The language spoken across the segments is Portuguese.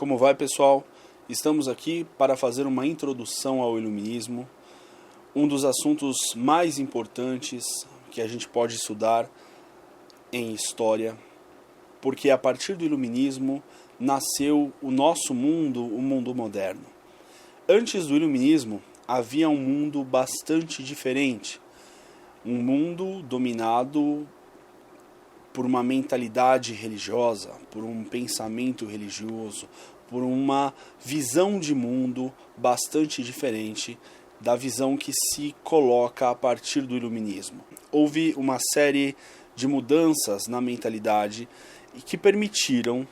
Como vai, pessoal? Estamos aqui para fazer uma introdução ao iluminismo, um dos assuntos mais importantes que a gente pode estudar em história, porque a partir do iluminismo nasceu o nosso mundo, o mundo moderno. Antes do iluminismo havia um mundo bastante diferente, um mundo dominado por uma mentalidade religiosa, por um pensamento religioso, por uma visão de mundo bastante diferente da visão que se coloca a partir do iluminismo. Houve uma série de mudanças na mentalidade que permitiram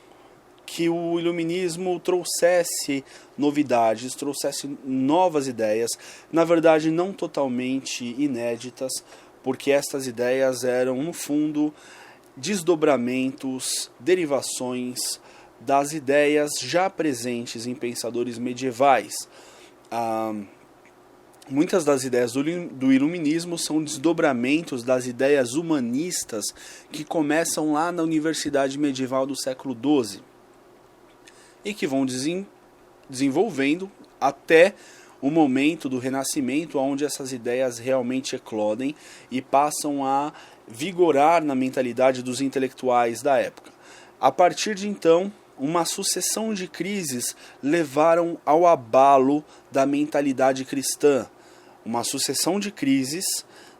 que o iluminismo trouxesse novidades, trouxesse novas ideias, na verdade não totalmente inéditas, porque estas ideias eram, no fundo, desdobramentos, derivações das ideias já presentes em pensadores medievais. Muitas das ideias do iluminismo são desdobramentos das ideias humanistas que começam lá na Universidade Medieval do século XII e que vão desenvolvendo até o momento do Renascimento, onde essas ideias realmente eclodem e passam a vigorar na mentalidade dos intelectuais da época. A partir de então, uma sucessão de crises levaram ao abalo da mentalidade cristã. Uma sucessão de crises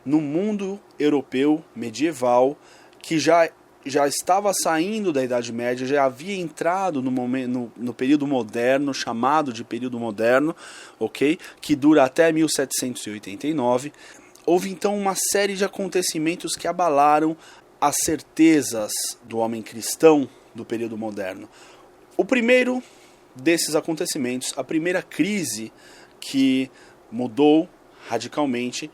no mundo europeu medieval que já estava saindo da Idade Média, já havia entrado no período moderno, chamado de período moderno, ok? Que dura até 1789. Houve então uma série de acontecimentos que abalaram as certezas do homem cristão do período moderno. O primeiro desses acontecimentos, a primeira crise que mudou radicalmente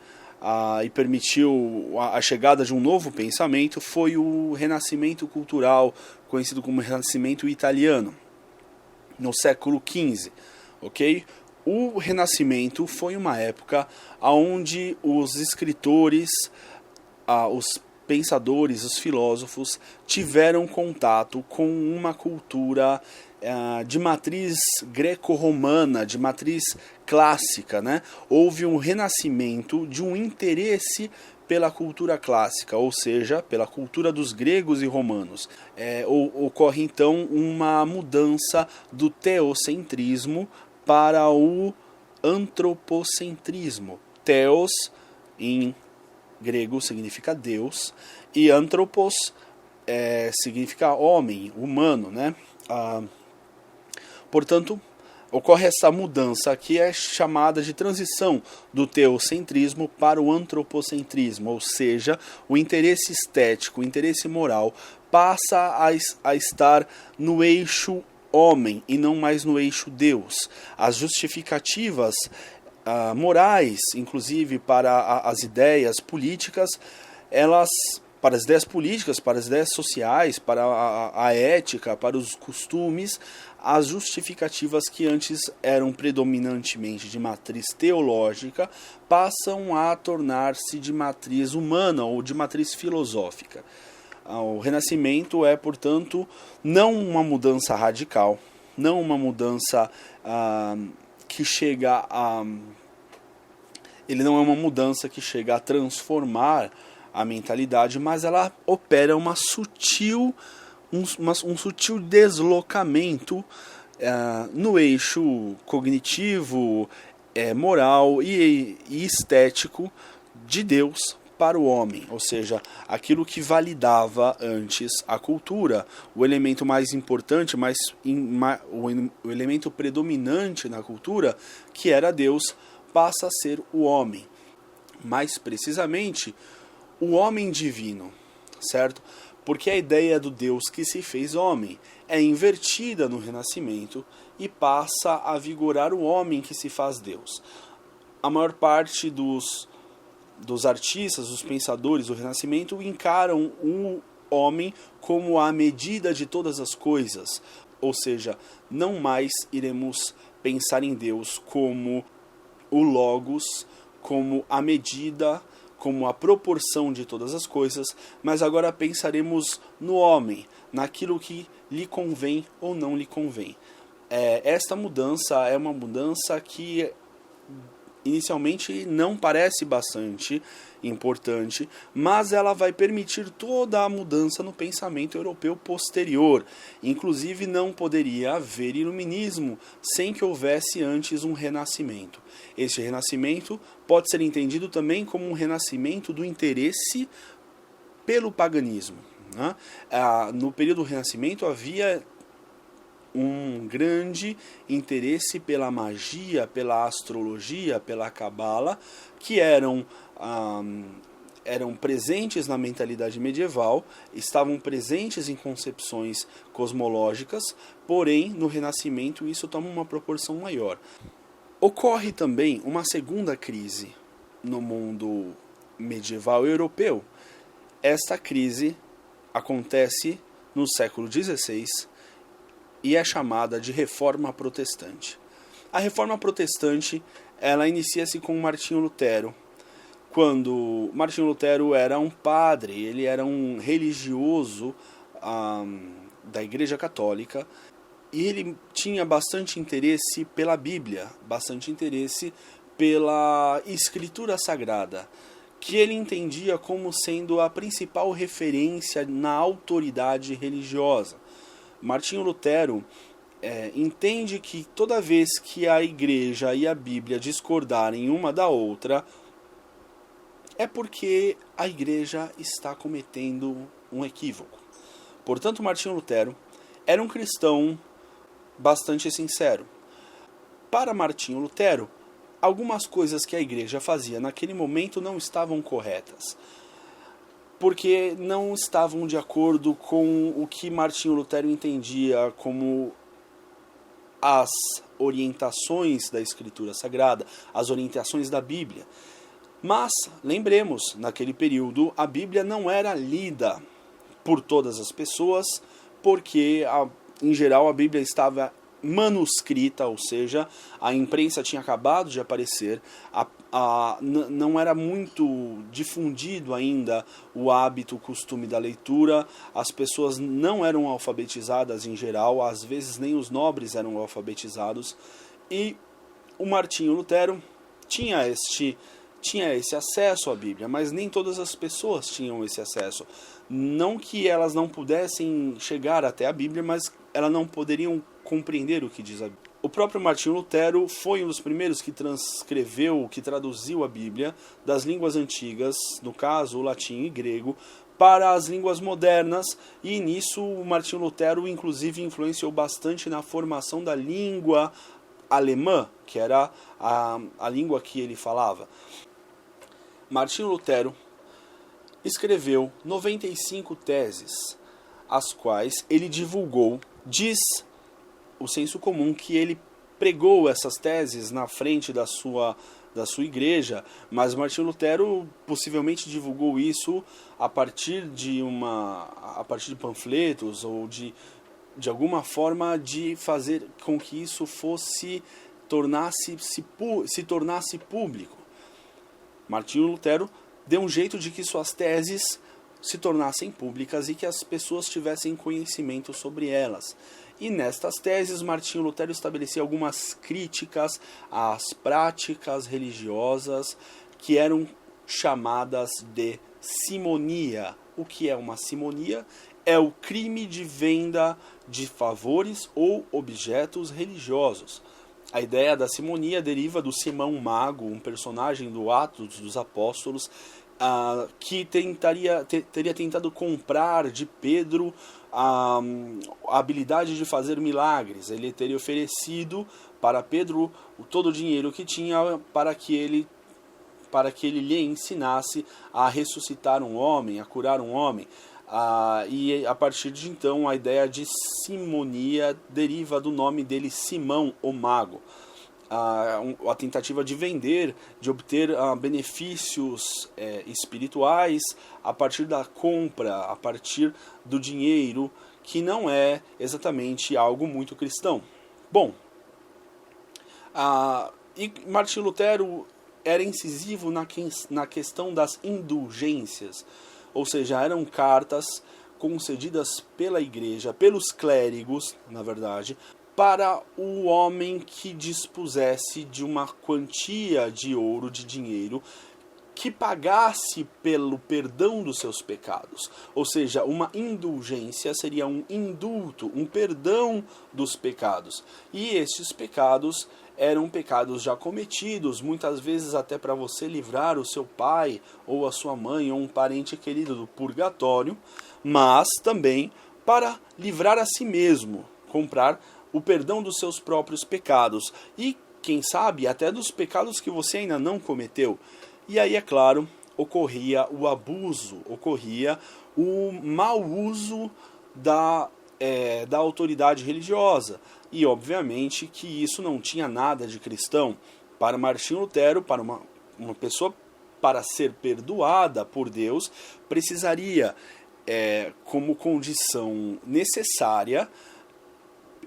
e permitiu a chegada de um novo pensamento, foi o Renascimento cultural, conhecido como Renascimento italiano, no século XV, ok? O Renascimento foi uma época onde os escritores, os pensadores, os filósofos tiveram contato com uma cultura de matriz greco-romana, de matriz clássica, né? Houve um renascimento de um interesse pela cultura clássica, ou seja, pela cultura dos gregos e romanos. Ocorre então uma mudança do teocentrismo para o antropocentrismo. Theos, em grego, significa Deus, e anthropos significa homem, humano, né? Portanto, ocorre essa mudança que é chamada de transição do teocentrismo para o antropocentrismo, ou seja, o interesse estético, o interesse moral passa a estar no eixo homem e não mais no eixo Deus. As justificativas morais, inclusive para as ideias políticas, para as ideias políticas, para as ideias sociais, para a ética, para os costumes, as justificativas que antes eram predominantemente de matriz teológica passam a tornar-se de matriz humana ou de matriz filosófica. O Renascimento é, portanto, não uma mudança radical, não uma mudança que chega a... Ele não é uma mudança que chega a transformar a mentalidade, mas ela opera um sutil deslocamento no eixo cognitivo, moral e estético de Deus para o homem, ou seja, aquilo que validava antes a cultura, o elemento mais importante, o elemento predominante na cultura, que era Deus, passa a ser o homem, mais precisamente o homem divino, certo? Porque a ideia do Deus que se fez homem é invertida no Renascimento e passa a vigorar o homem que se faz Deus. A maior parte dos artistas, dos pensadores do Renascimento encaram o homem como a medida de todas as coisas, ou seja, não mais iremos pensar em Deus como o Logos, como a medida, como a proporção de todas as coisas, mas agora pensaremos no homem, naquilo que lhe convém ou não lhe convém. Esta mudança é uma mudança que inicialmente não parece bastante importante, mas ela vai permitir toda a mudança no pensamento europeu posterior. Inclusive, não poderia haver iluminismo sem que houvesse antes um renascimento. Este renascimento pode ser entendido também como um renascimento do interesse pelo paganismo, né? No período do Renascimento havia um grande interesse pela magia, pela astrologia, pela cabala, que eram presentes na mentalidade medieval, estavam presentes em concepções cosmológicas, porém, no Renascimento isso toma uma proporção maior. Ocorre também uma segunda crise no mundo medieval europeu. Esta crise acontece no século XVI, e é chamada de Reforma Protestante. A Reforma Protestante, ela inicia-se com Martinho Lutero, quando Martinho Lutero era um padre, ele era um religioso da Igreja Católica, e ele tinha bastante interesse pela Bíblia, bastante interesse pela Escritura Sagrada, que ele entendia como sendo a principal referência na autoridade religiosa. Martinho Lutero entende que toda vez que a Igreja e a Bíblia discordarem uma da outra, é porque a Igreja está cometendo um equívoco. Portanto, Martinho Lutero era um cristão bastante sincero. Para Martinho Lutero, algumas coisas que a Igreja fazia naquele momento não estavam corretas, porque não estavam de acordo com o que Martinho Lutero entendia como as orientações da Escritura Sagrada, as orientações da Bíblia. Mas, lembremos, naquele período, a Bíblia não era lida por todas as pessoas, porque, em geral, a Bíblia estava manuscrita, ou seja, a imprensa tinha acabado de aparecer, não era muito difundido ainda o hábito, o costume da leitura, as pessoas não eram alfabetizadas em geral, às vezes nem os nobres eram alfabetizados, e o Martinho Lutero tinha esse acesso à Bíblia, mas nem todas as pessoas tinham esse acesso. Não que elas não pudessem chegar até a Bíblia, mas elas não poderiam compreender o que diz a Bíblia. O próprio Martinho Lutero foi um dos primeiros que transcreveu, que traduziu a Bíblia das línguas antigas, no caso o latim e grego, para as línguas modernas, e nisso o Martinho Lutero inclusive influenciou bastante na formação da língua alemã, que era a língua que ele falava. Martinho Lutero escreveu 95 teses, as quais ele divulgou. Diz o senso comum que ele pregou essas teses na frente da sua igreja, mas Martinho Lutero possivelmente divulgou isso a partir de panfletos ou de alguma forma de fazer com que isso se tornasse público. Martinho Lutero deu um jeito de que suas teses se tornassem públicas e que as pessoas tivessem conhecimento sobre elas. E nestas teses, Martinho Lutero estabelecia algumas críticas às práticas religiosas que eram chamadas de simonia. O que é uma simonia? É o crime de venda de favores ou objetos religiosos. A ideia da simonia deriva do Simão Mago, um personagem do Atos dos Apóstolos, que teria tentado comprar de Pedro a habilidade de fazer milagres. Ele teria oferecido para Pedro todo o dinheiro que tinha para que ele lhe ensinasse a ressuscitar um homem, a curar um homem. E a partir de então a ideia de simonia deriva do nome dele, Simão o Mago. A tentativa de vender, de obter benefícios espirituais a partir da compra, a partir do dinheiro, que não é exatamente algo muito cristão. Bom, e Martinho Lutero era incisivo na questão das indulgências, ou seja, eram cartas concedidas pela igreja, pelos clérigos, na verdade, para o homem que dispusesse de uma quantia de ouro, de dinheiro, que pagasse pelo perdão dos seus pecados. Ou seja, uma indulgência seria um indulto, um perdão dos pecados. E estes pecados eram pecados já cometidos, muitas vezes até para você livrar o seu pai, ou a sua mãe, ou um parente querido do purgatório, mas também para livrar a si mesmo, comprar o perdão dos seus próprios pecados. E, quem sabe, até dos pecados que você ainda não cometeu. E aí, é claro, ocorria o abuso, ocorria o mau uso da autoridade religiosa. E, obviamente, que isso não tinha nada de cristão. Para Martinho Lutero, para uma pessoa, para ser perdoada por Deus, precisaria, como condição necessária,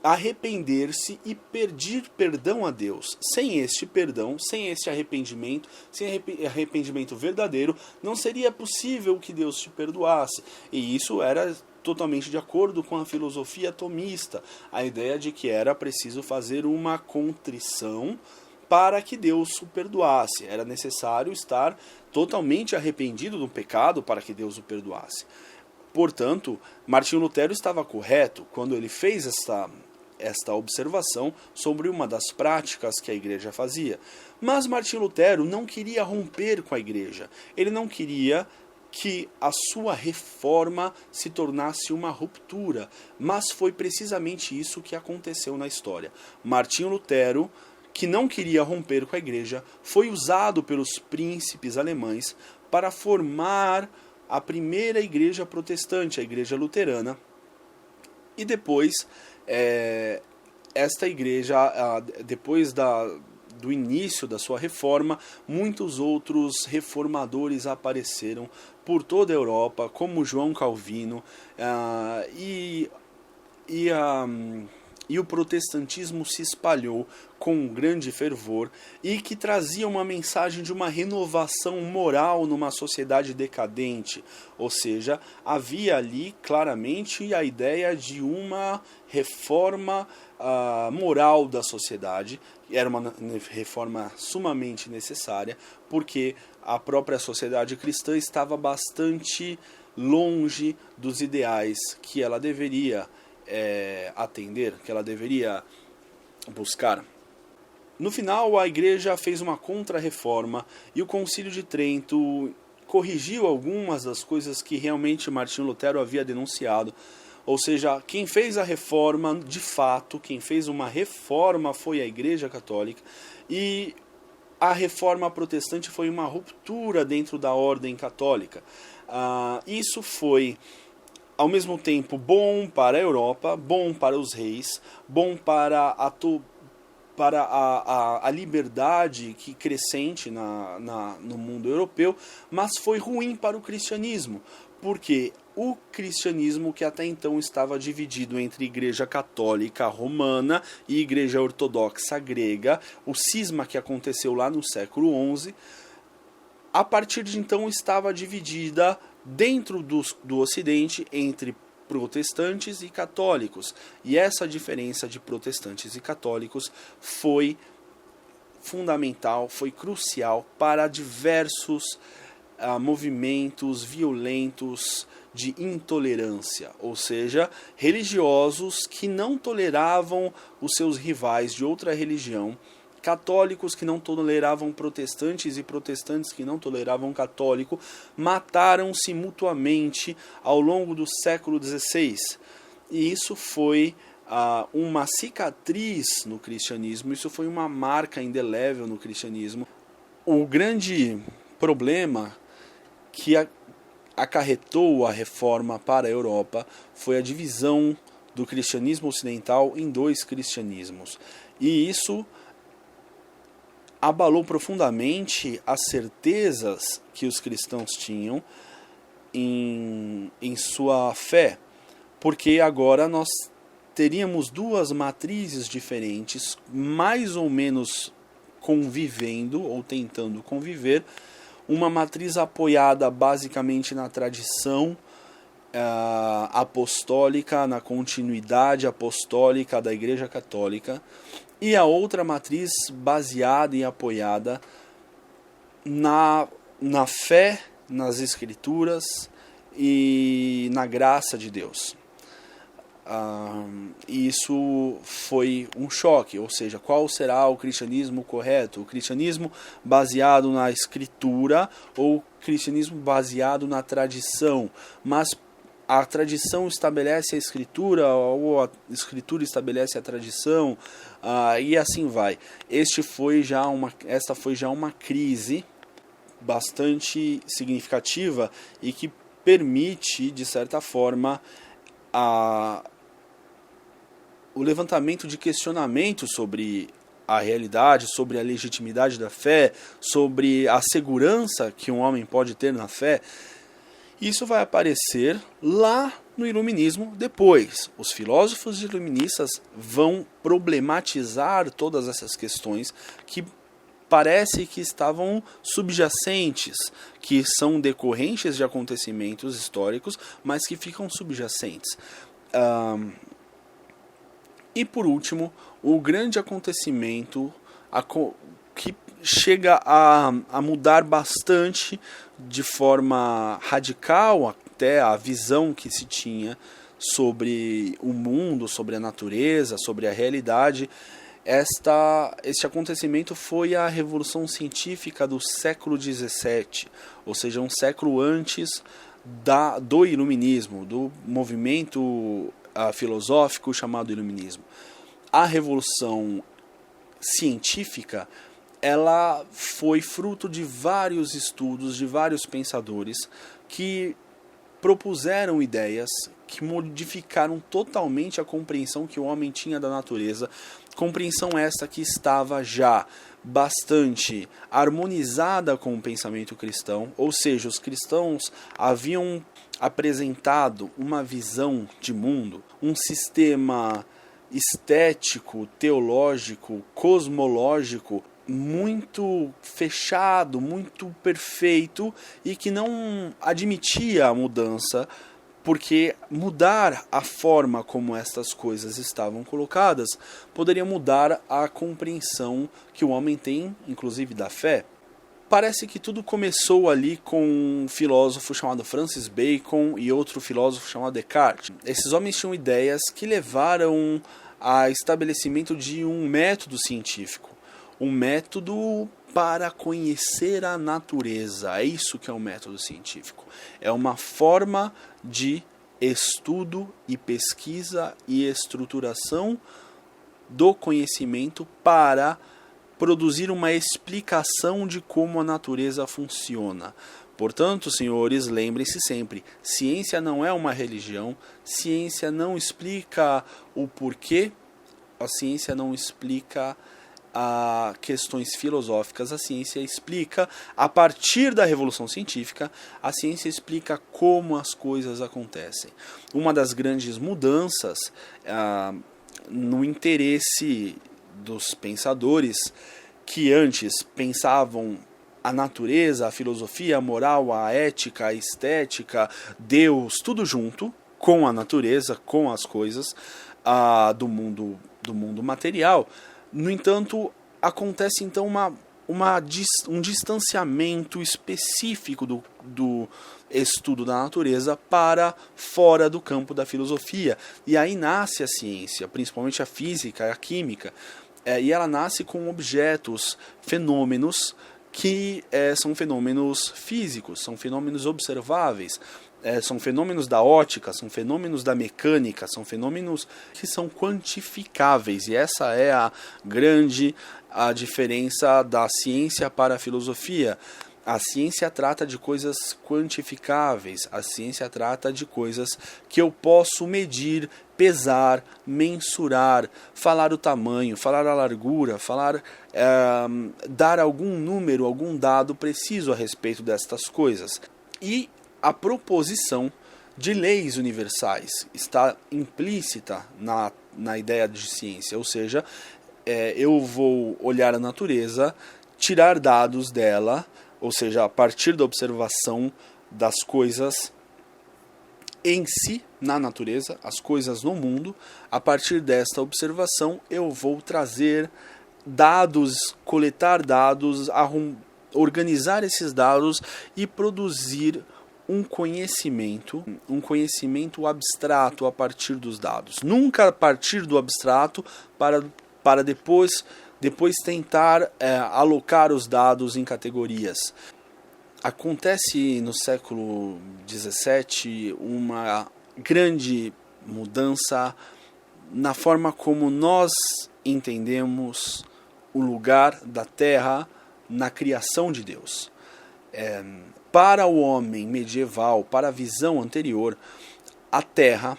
arrepender-se e pedir perdão a Deus. Sem este perdão, sem este arrependimento, sem arrependimento verdadeiro, não seria possível que Deus te perdoasse. E isso era totalmente de acordo com a filosofia tomista, a ideia de que era preciso fazer uma contrição para que Deus o perdoasse. Era necessário estar totalmente arrependido do pecado para que Deus o perdoasse. Portanto, Martinho Lutero estava correto quando ele fez esta observação sobre uma das práticas que a igreja fazia. Mas Martinho Lutero não queria romper com a igreja. Ele não queria que a sua reforma se tornasse uma ruptura. Mas foi precisamente isso que aconteceu na história. Martinho Lutero, que não queria romper com a igreja, foi usado pelos príncipes alemães para formar a primeira igreja protestante, a igreja luterana. E depois, esta igreja, depois do início da sua reforma, muitos outros reformadores apareceram por toda a Europa, como João Calvino, e o protestantismo se espalhou com grande fervor e que trazia uma mensagem de uma renovação moral numa sociedade decadente. Ou seja, havia ali claramente a ideia de uma reforma moral da sociedade. Era uma reforma sumamente necessária, porque a própria sociedade cristã estava bastante longe dos ideais que ela deveria atender, que ela deveria buscar. No final, a igreja fez uma contra-reforma e o Concílio de Trento corrigiu algumas das coisas que realmente Martinho Lutero havia denunciado. Ou seja, quem fez a reforma, de fato, quem fez uma reforma foi a Igreja Católica, e a reforma protestante foi uma ruptura dentro da ordem católica. Isso foi, ao mesmo tempo, bom para a Europa, bom para os reis, bom para a liberdade crescente no mundo europeu, mas foi ruim para o cristianismo, porque o cristianismo, que até então estava dividido entre Igreja Católica Romana e Igreja Ortodoxa Grega, o cisma que aconteceu lá no século XI, a partir de então estava dividida dentro do Ocidente entre protestantes e católicos. E essa diferença de protestantes e católicos foi fundamental, foi crucial para diversos movimentos violentos de intolerância, ou seja, religiosos que não toleravam os seus rivais de outra religião, católicos que não toleravam protestantes e protestantes que não toleravam católico, mataram-se mutuamente ao longo do século XVI. E isso foi uma cicatriz no cristianismo, isso foi uma marca indelével no cristianismo. O grande problema que acarretou a reforma para a Europa foi a divisão do cristianismo ocidental em dois cristianismos. E isso abalou profundamente as certezas que os cristãos tinham em sua fé, porque agora nós teríamos duas matrizes diferentes, mais ou menos convivendo ou tentando conviver, uma matriz apoiada basicamente na tradição apostólica, na continuidade apostólica da Igreja Católica, e a outra matriz baseada e apoiada na fé, nas Escrituras e na graça de Deus. E isso foi um choque, ou seja, qual será o cristianismo correto? O cristianismo baseado na Escritura ou o cristianismo baseado na tradição? Mas a tradição estabelece a Escritura ou a Escritura estabelece a tradição, e assim vai. Esta foi já uma crise bastante significativa e que permite, de certa forma, o levantamento de questionamentos sobre a realidade, sobre a legitimidade da fé, sobre a segurança que um homem pode ter na fé. Isso vai aparecer lá no Iluminismo depois. Os filósofos iluministas vão problematizar todas essas questões que parece que estavam subjacentes, que são decorrentes de acontecimentos históricos, mas que ficam subjacentes. E por último, o grande acontecimento que chega a mudar bastante, de forma radical até, a visão que se tinha sobre o mundo, sobre a natureza, sobre a realidade. Este acontecimento foi a Revolução Científica do século XVII, ou seja, um século antes do Iluminismo, do movimento filosófico chamado Iluminismo. A Revolução Científica, ela foi fruto de vários estudos, de vários pensadores que propuseram ideias que modificaram totalmente a compreensão que o homem tinha da natureza, compreensão essa que estava já bastante harmonizada com o pensamento cristão, ou seja, os cristãos haviam apresentado uma visão de mundo, um sistema estético, teológico, cosmológico muito fechado, muito perfeito e que não admitia a mudança, porque mudar a forma como estas coisas estavam colocadas poderia mudar a compreensão que o homem tem, inclusive da fé. Parece que tudo começou ali com um filósofo chamado Francis Bacon e outro filósofo chamado Descartes. Esses homens tinham ideias que levaram ao estabelecimento de um método científico. Um método para conhecer a natureza. É isso que é um método científico. É uma forma de estudo e pesquisa e estruturação do conhecimento para produzir uma explicação de como a natureza funciona. Portanto, senhores, lembrem-se sempre, ciência não é uma religião, ciência não explica o porquê, a ciência não explica questões filosóficas, a ciência explica, a partir da Revolução Científica, a ciência explica como as coisas acontecem. Uma das grandes mudanças no interesse dos pensadores que antes pensavam a natureza, a filosofia, a moral, a ética, a estética, Deus, tudo junto com a natureza, com as coisas do mundo material. No entanto, acontece então um distanciamento específico do estudo da natureza para fora do campo da filosofia. E aí nasce a ciência, principalmente a física, a química, e ela nasce com objetos, fenômenos que são fenômenos físicos, são fenômenos observáveis, são fenômenos da ótica, são fenômenos da mecânica, são fenômenos que são quantificáveis. E essa é a diferença da ciência para a filosofia. A ciência trata de coisas quantificáveis, a ciência trata de coisas que eu posso medir, pesar, mensurar, falar o tamanho, falar a largura, dar algum número, algum dado preciso a respeito destas coisas. E a proposição de leis universais está implícita na ideia de ciência, ou seja, eu vou olhar a natureza, tirar dados dela, ou seja, a partir da observação das coisas, em si, na natureza, as coisas no mundo. A partir desta observação, eu vou trazer dados, coletar dados, organizar esses dados e produzir um conhecimento abstrato a partir dos dados. Nunca a partir do abstrato para depois tentar alocar os dados em categorias. Acontece no século XVII uma grande mudança na forma como nós entendemos o lugar da Terra na criação de Deus. Para o homem medieval, para a visão anterior, a Terra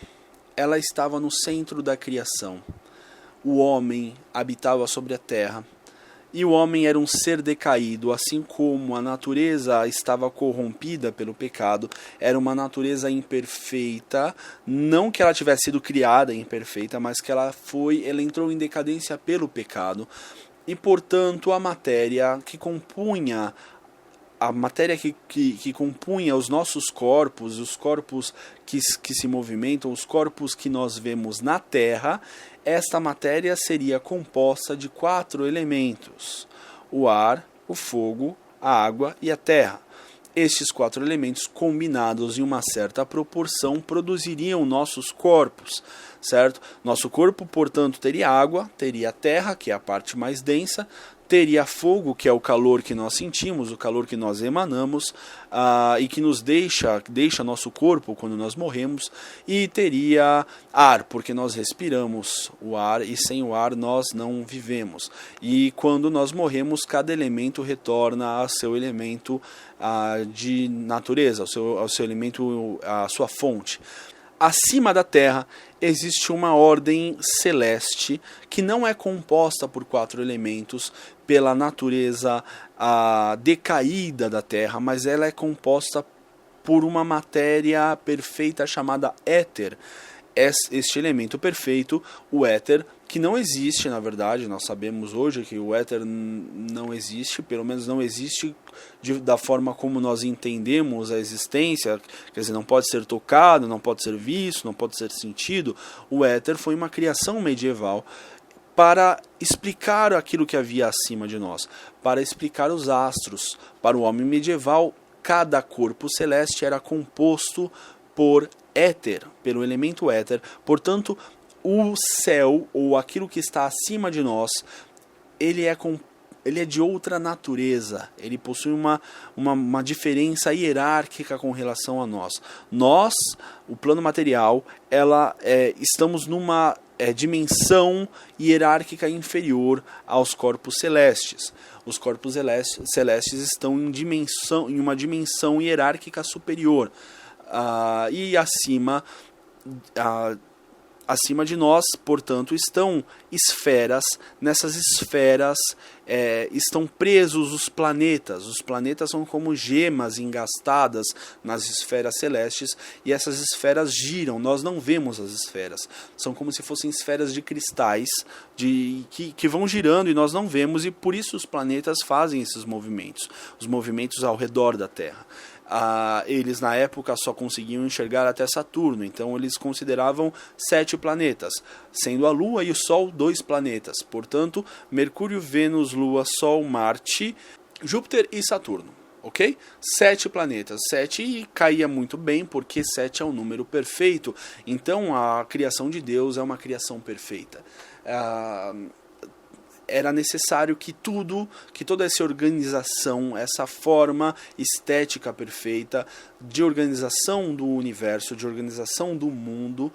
ela estava no centro da criação. O homem habitava sobre a Terra. E o homem era um ser decaído, assim como a natureza estava corrompida pelo pecado, era uma natureza imperfeita, não que ela tivesse sido criada imperfeita, mas que ela entrou em decadência pelo pecado. E, portanto, a matéria que compunha os nossos corpos, os corpos que se movimentam, os corpos que nós vemos na Terra, esta matéria seria composta de 4 elementos: o ar, o fogo, a água e a terra. Estes 4 elementos, combinados em uma certa proporção, produziriam nossos corpos, certo? Nosso corpo, portanto, teria água, teria terra, que é a parte mais densa, teria fogo, que é o calor que nós sentimos, o calor que nós emanamos e que nos deixa nosso corpo quando nós morremos, e teria ar, porque nós respiramos o ar e sem o ar nós não vivemos. E quando nós morremos, cada elemento retorna ao seu elemento de natureza, ao seu elemento, à sua fonte. Acima da Terra existe uma ordem celeste que não é composta por 4 elementos pela natureza decaída da Terra, mas ela é composta por uma matéria perfeita chamada éter. Este elemento perfeito, o éter, que não existe, na verdade, nós sabemos hoje que o éter não existe, pelo menos não existe da forma como nós entendemos a existência, quer dizer, não pode ser tocado, não pode ser visto, não pode ser sentido. O éter foi uma criação medieval para explicar aquilo que havia acima de nós, para explicar os astros. Para o homem medieval, cada corpo celeste era composto por éter, pelo elemento éter. Portanto, o céu, ou aquilo que está acima de nós, ele é de outra natureza, ele possui uma diferença hierárquica com relação a nós. Nós, o plano material, estamos numa dimensão hierárquica inferior aos corpos celestes. Os corpos celestes estão em uma dimensão hierárquica superior. E acima de nós, portanto, estão esferas. Nessas esferas estão presos os planetas. Os planetas são como gemas engastadas nas esferas celestes, e essas esferas giram. Nós não vemos as esferas. São como se fossem esferas de cristais que vão girando e nós não vemos, e por isso os planetas fazem esses movimentos, os movimentos ao redor da Terra. Eles na época só conseguiam enxergar até Saturno, então eles consideravam 7 planetas, sendo a Lua e o Sol 2 planetas. Portanto, Mercúrio, Vênus, Lua, Sol, Marte, Júpiter e Saturno. Ok? 7 planetas. 7 caía muito bem, porque 7 é um número perfeito. Então a criação de Deus é uma criação perfeita. Era necessário que toda essa organização, essa forma estética perfeita de organização do universo, de organização do mundo,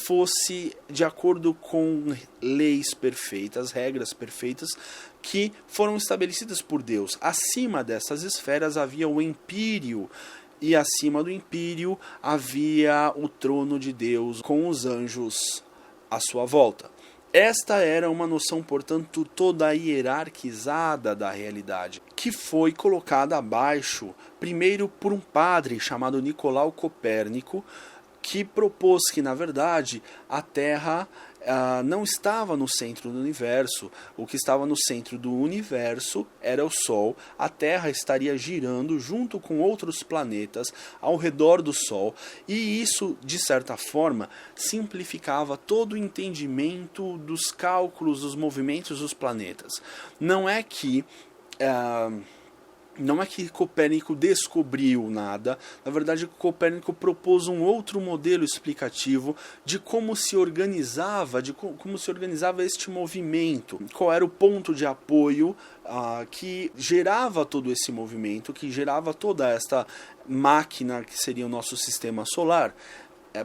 fosse de acordo com leis perfeitas, regras perfeitas, que foram estabelecidas por Deus. Acima dessas esferas havia o empírio, e acima do empírio havia o trono de Deus com os anjos à sua volta. Esta era uma noção, portanto, toda hierarquizada da realidade, que foi colocada abaixo, primeiro por um padre chamado Nicolau Copérnico, que propôs que, na verdade, a Terra não estava no centro do universo. O que estava no centro do universo era o Sol. A Terra estaria girando junto com outros planetas ao redor do Sol. E isso, de certa forma, simplificava todo o entendimento dos cálculos dos movimentos dos planetas. Não é que Copérnico descobriu nada. Na verdade, Copérnico propôs um outro modelo explicativo de como se organizava, este movimento, qual era o ponto de apoio que gerava todo esse movimento, que gerava toda esta máquina que seria o nosso sistema solar.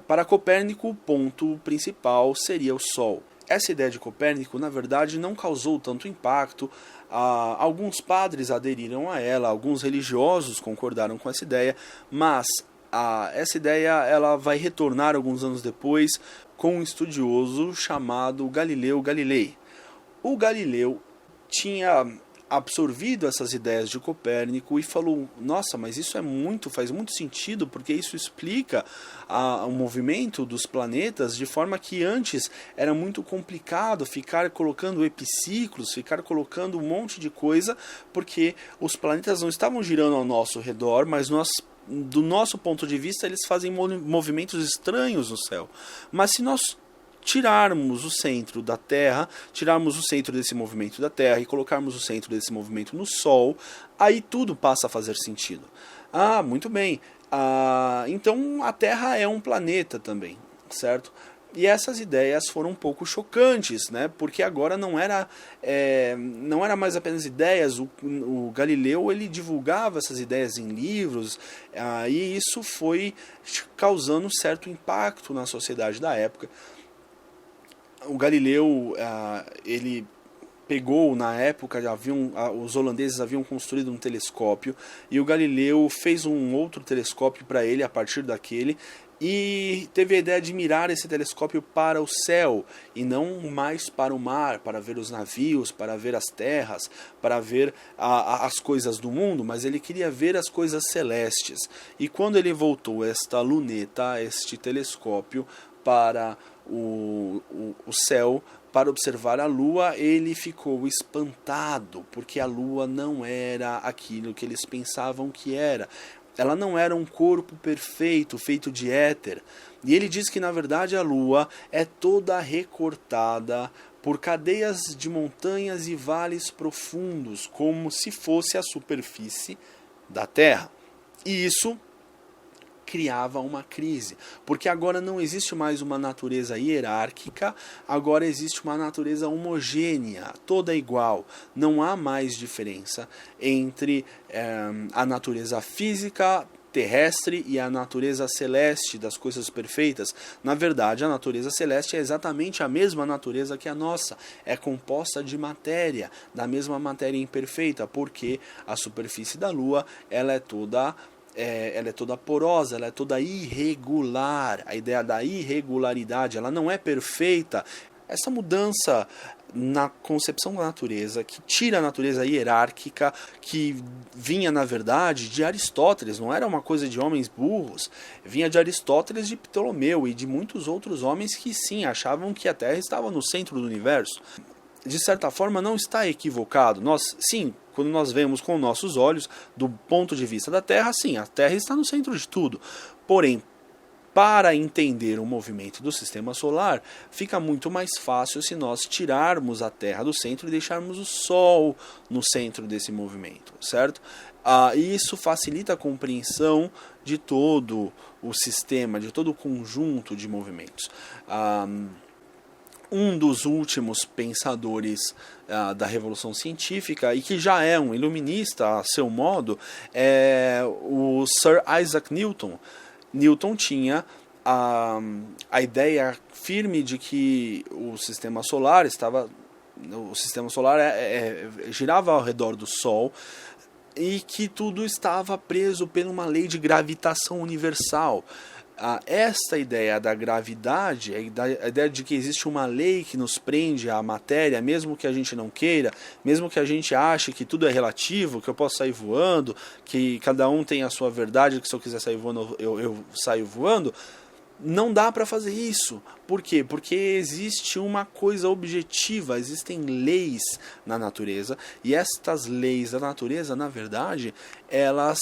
Para Copérnico, o ponto principal seria o Sol. Essa ideia de Copérnico, na verdade, não causou tanto impacto. Alguns padres aderiram a ela, alguns religiosos concordaram com essa ideia, mas essa ideia ela vai retornar alguns anos depois com um estudioso chamado Galileu Galilei. O Galileu tinha absorvido essas ideias de Copérnico e falou: nossa, mas isso faz muito sentido, porque isso explica o movimento dos planetas, de forma que antes era muito complicado ficar colocando epiciclos, ficar colocando um monte de coisa, porque os planetas não estavam girando ao nosso redor, mas do nosso ponto de vista eles fazem movimentos estranhos no céu. Mas se nós tirarmos o centro da Terra, tirarmos o centro desse movimento da Terra e colocarmos o centro desse movimento no Sol, aí tudo passa a fazer sentido. Muito bem. Então a Terra é um planeta também, certo? E essas ideias foram um pouco chocantes, né? Porque agora não era mais apenas ideias. O Galileu ele divulgava essas ideias em livros, e isso foi causando um certo impacto na sociedade da época. O Galileu, ele pegou, na época, os holandeses haviam construído um telescópio, e o Galileu fez um outro telescópio para ele a partir daquele, e teve a ideia de mirar esse telescópio para o céu, e não mais para o mar, para ver os navios, para ver as terras, para ver as coisas do mundo, mas ele queria ver as coisas celestes. E quando ele voltou esta luneta, este telescópio, para o céu, para observar a Lua, ele ficou espantado, porque a Lua não era aquilo que eles pensavam que era. Ela não era um corpo perfeito, feito de éter. E ele diz que, na verdade, a Lua é toda recortada por cadeias de montanhas e vales profundos, como se fosse a superfície da Terra. E isso criava uma crise, porque agora não existe mais uma natureza hierárquica, agora existe uma natureza homogênea, toda igual. Não há mais diferença entre a natureza física terrestre e a natureza celeste das coisas perfeitas. Na verdade, a natureza celeste é exatamente a mesma natureza que a nossa, é composta de matéria, da mesma matéria imperfeita, porque a superfície da Lua ela é toda porosa, ela é toda irregular. A ideia da irregularidade, ela não é perfeita. Essa mudança na concepção da natureza, que tira a natureza hierárquica, que vinha, na verdade, de Aristóteles, não era uma coisa de homens burros, vinha de Aristóteles, de Ptolomeu e de muitos outros homens que sim, achavam que a Terra estava no centro do universo. De certa forma, não está equivocado. Quando nós vemos com nossos olhos, do ponto de vista da Terra, sim, a Terra está no centro de tudo. Porém, para entender o movimento do sistema solar, fica muito mais fácil se nós tirarmos a Terra do centro e deixarmos o Sol no centro desse movimento, certo? E isso facilita a compreensão de todo o sistema, de todo o conjunto de movimentos. Um dos últimos pensadores da Revolução Científica, e que já é um iluminista a seu modo, é o Sir Isaac Newton. Newton tinha a ideia firme de que o sistema solar girava ao redor do Sol, e que tudo estava preso por uma lei de gravitação universal. Esta ideia da gravidade, a ideia de que existe uma lei que nos prende à matéria, mesmo que a gente não queira, mesmo que a gente ache que tudo é relativo, que eu posso sair voando, que cada um tem a sua verdade, que se eu quiser sair voando, eu saio voando, Não dá para fazer isso. Por quê? Porque existe uma coisa objetiva, existem leis na natureza, e estas leis da natureza, na verdade, elas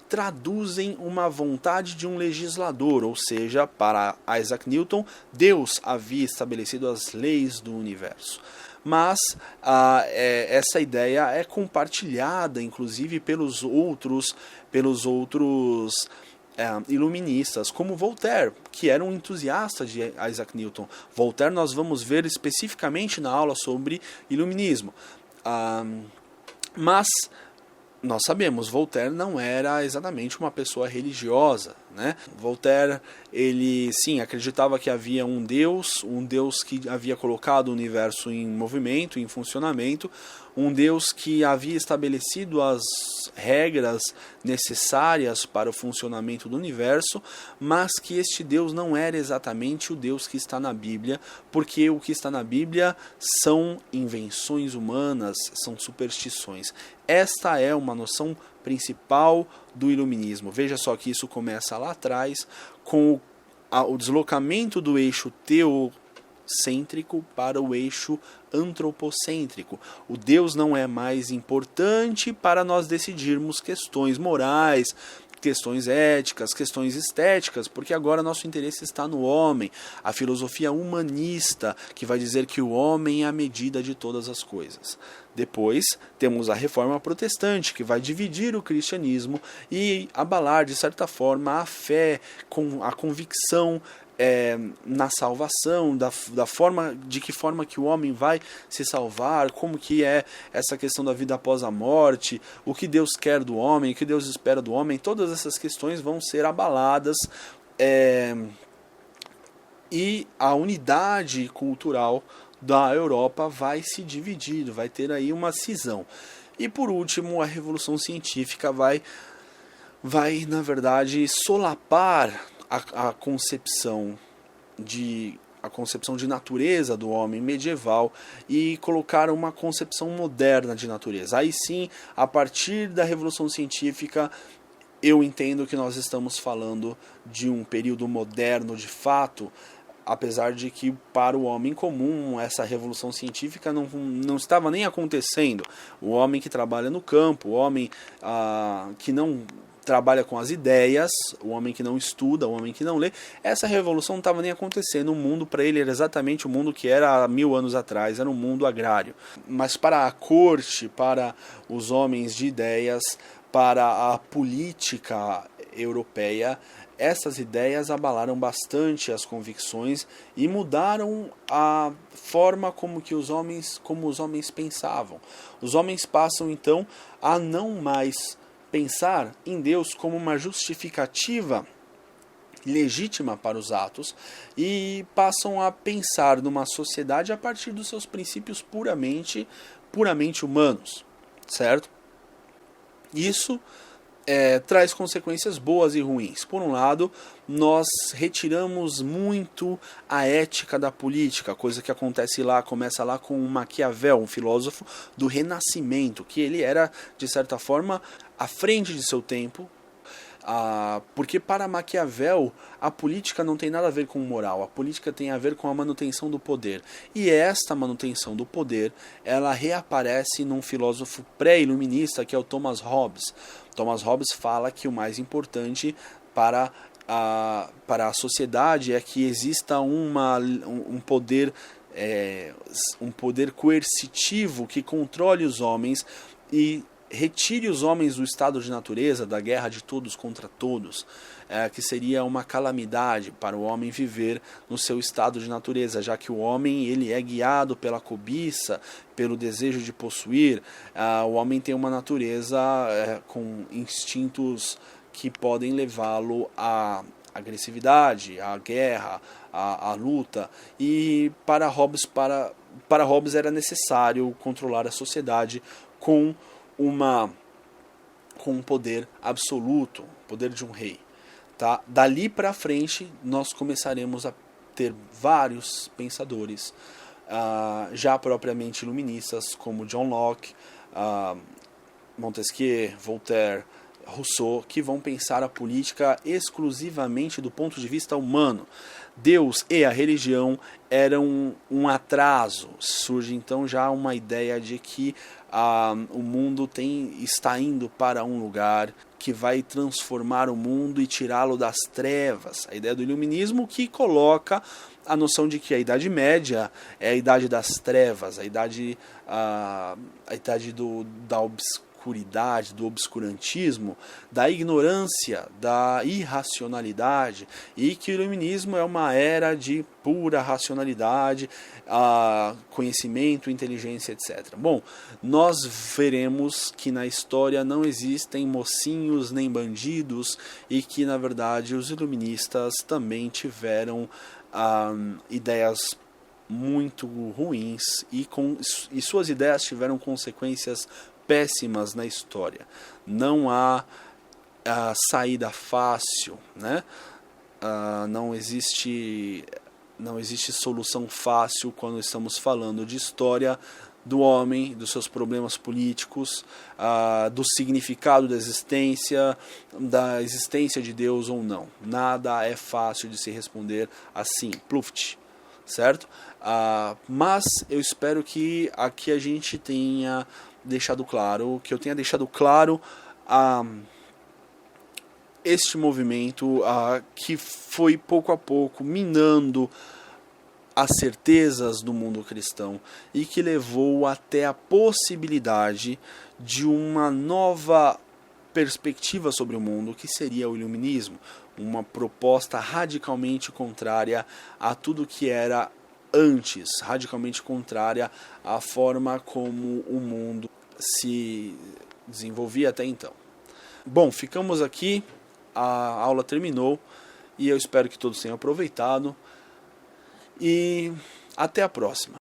traduzem uma vontade de um legislador, ou seja, para Isaac Newton, Deus havia estabelecido as leis do universo. Mas essa ideia é compartilhada, inclusive, pelos outros iluministas, como Voltaire, que era um entusiasta de Isaac Newton. Voltaire nós vamos ver especificamente na aula sobre iluminismo. Mas nós sabemos, Voltaire não era exatamente uma pessoa religiosa, né? Voltaire, ele sim acreditava que havia um Deus que havia colocado o universo em movimento, em funcionamento, um Deus que havia estabelecido as regras necessárias para o funcionamento do universo, mas que este Deus não era exatamente o Deus que está na Bíblia, porque o que está na Bíblia são invenções humanas, são superstições. Esta é uma noção principal do iluminismo. Veja só que isso começa lá atrás com o deslocamento do eixo teocêntrico para o eixo antropocêntrico. O Deus não é mais importante para nós decidirmos questões morais, questões éticas, questões estéticas, porque agora nosso interesse está no homem. A filosofia humanista, que vai dizer que o homem é a medida de todas as coisas. Depois temos a Reforma Protestante, que vai dividir o cristianismo e abalar, de certa forma, a fé, com a convicção na salvação, de que forma que o homem vai se salvar, como que é essa questão da vida após a morte, o que Deus quer do homem, o que Deus espera do homem. Todas essas questões vão ser abaladas e a unidade cultural da Europa vai se dividir, vai ter aí uma cisão. E por último, a Revolução Científica vai na verdade solapar a concepção de natureza do homem medieval e colocar uma concepção moderna de natureza. Aí sim, a partir da Revolução Científica, eu entendo que nós estamos falando de um período moderno de fato, apesar de que para o homem comum essa revolução científica não estava nem acontecendo. O homem que trabalha no campo, o homem que não trabalha com as ideias, o homem que não estuda, o homem que não lê, essa revolução não estava nem acontecendo. O mundo para ele era exatamente o mundo que era há 1000 anos atrás, era um mundo agrário. Mas para a corte, para os homens de ideias, para a política europeia, essas ideias abalaram bastante as convicções e mudaram a forma como os homens pensavam. Os homens passam então a não mais pensar em Deus como uma justificativa legítima para os atos e passam a pensar numa sociedade a partir dos seus princípios puramente humanos, certo? Isso traz consequências boas e ruins. Por um lado, nós retiramos muito a ética da política, coisa que começa lá com Maquiavel, um filósofo do Renascimento, que ele era, de certa forma, à frente de seu tempo, porque para Maquiavel a política não tem nada a ver com moral, a política tem a ver com a manutenção do poder, e esta manutenção do poder ela reaparece num filósofo pré-iluminista que é o Thomas Hobbes. Thomas Hobbes fala que o mais importante para a sociedade é que exista um poder coercitivo que controle os homens e retire os homens do estado de natureza, da guerra de todos contra todos, que seria uma calamidade para o homem viver no seu estado de natureza, já que o homem ele é guiado pela cobiça, pelo desejo de possuir. O homem tem uma natureza com instintos que podem levá-lo à agressividade, à guerra, à luta, e para Hobbes era necessário controlar a sociedade com um poder absoluto, poder de um rei. Tá? Dali para frente, nós começaremos a ter vários pensadores, já propriamente iluministas, como John Locke, Montesquieu, Voltaire Rousseau, que vão pensar a política exclusivamente do ponto de vista humano. Deus e a religião eram um atraso. Surge então já uma ideia de que o mundo está indo para um lugar que vai transformar o mundo e tirá-lo das trevas. A ideia do iluminismo que coloca a noção de que a Idade Média é a idade das trevas, a idade da obscuridade, do obscurantismo, da ignorância, da irracionalidade, e que o iluminismo é uma era de pura racionalidade, conhecimento, inteligência, etc. Bom, nós veremos que na história não existem mocinhos nem bandidos e que, na verdade, os iluministas também tiveram ideias muito ruins e suas ideias tiveram consequências péssimas na história. Não há saída fácil, né? Não existe solução fácil quando estamos falando de história do homem, dos seus problemas políticos, do significado da existência de Deus ou não. Nada é fácil de se responder assim, pluft, certo? Mas eu espero que aqui a gente tenha deixado claro, que eu tenha deixado claro este movimento que foi pouco a pouco minando as certezas do mundo cristão e que levou até a possibilidade de uma nova perspectiva sobre o mundo, que seria o iluminismo, uma proposta radicalmente contrária a tudo que era antes, radicalmente contrária à forma como o mundo se desenvolvia até então. Bom, ficamos aqui, a aula terminou e eu espero que todos tenham aproveitado e até a próxima.